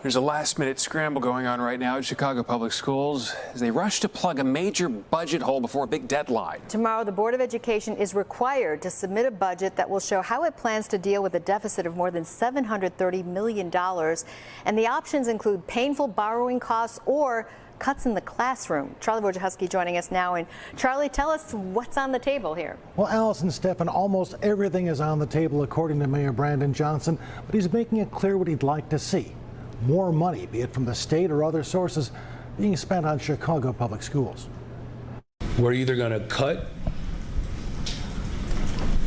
There's a last-minute scramble going on right now at Chicago Public Schools as they rush to plug a major budget hole before a big deadline. Tomorrow, the Board of Education is required to submit a budget that will show how it plans to deal with a deficit of more than $730 million. And the options include painful borrowing costs or cuts in the classroom. Charlie Wojciechowski joining us now. And Charlie, tell us what's on the table here. Well, Allison, Stephan, almost everything is on the table according to Mayor Brandon Johnson, but he's making it clear what he'd like to see. More money, be it from the state or other sources, being spent on Chicago public schools. We're either going to cut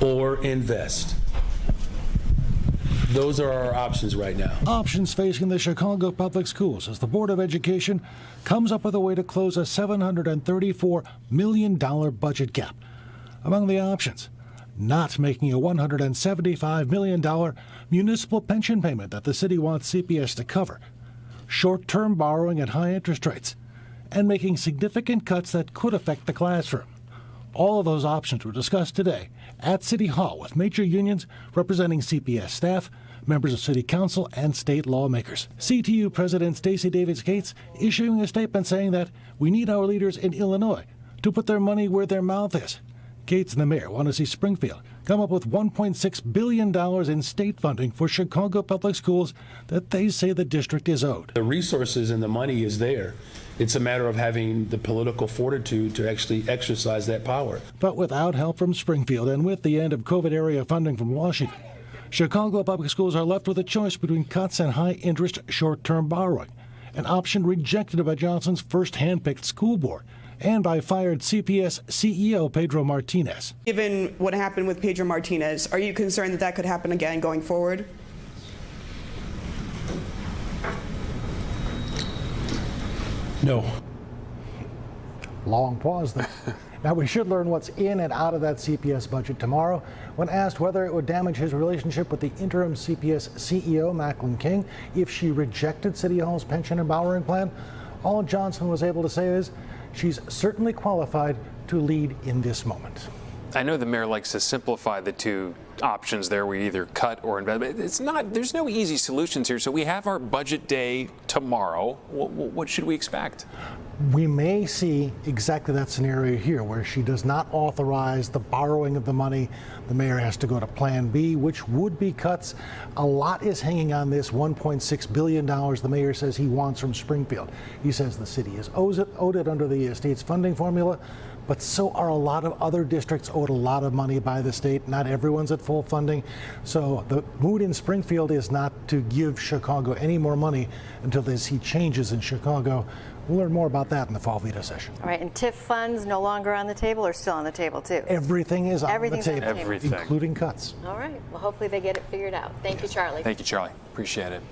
or invest. Those are our options right now. Options facing the Chicago public schools as the Board of Education comes up with a way to close a $734 million budget gap. Among the options, not making a $175 million municipal pension payment that the city wants CPS to cover, short-term borrowing at high interest rates, and making significant cuts that could affect the classroom. All of those options were discussed today at City Hall with major unions representing CPS staff, members of City Council, and state lawmakers. CTU President Stacey Davis Gates issuing a statement saying that we need our leaders in Illinois to put their money where their mouth is. Gates and the mayor want to see Springfield come up with $1.6 billion in state funding for Chicago public schools that they say the district is owed. The resources and the money is there. It's a matter of having the political fortitude to actually exercise that power. But without help from Springfield and with the end of COVID area funding from Washington, Chicago public schools are left with a choice between cuts and high-interest short-term borrowing, an option rejected by Johnson's first hand-picked school board and by fired CPS CEO Pedro Martinez. Given what happened with Pedro Martinez, are you concerned that that could happen again going forward? No. Long pause there. Now, we should learn what's in and out of that CPS budget tomorrow. When asked whether it would damage his relationship with the interim CPS CEO, Macklin King, if she rejected City Hall's pension and borrowing plan, all Johnson was able to say is she's certainly qualified to lead in this moment. I know the mayor likes to simplify the two options there. We either cut or invest, but it's not, there's no easy solutions here. So we have our budget day tomorrow. What should we expect? We may see exactly that scenario here where she does not authorize the borrowing of the money. The mayor has to go to Plan B, which would be cuts. A lot is hanging on this $1.6 billion the mayor says he wants from Springfield. He says the city is owed it under the state's funding formula, but so are a lot of other districts owed a lot of money by the state. Not everyone's at full funding. So the mood in Springfield is not to give Chicago any more money until they see changes in Chicago. We'll learn more about that in the fall veto session. All right, and TIF funds no longer on the table or still on the table too? Everything is on the table, Everything. including cuts. All right, well, hopefully they get it figured out. Thank you, Charlie. Thank you, Charlie. Appreciate it.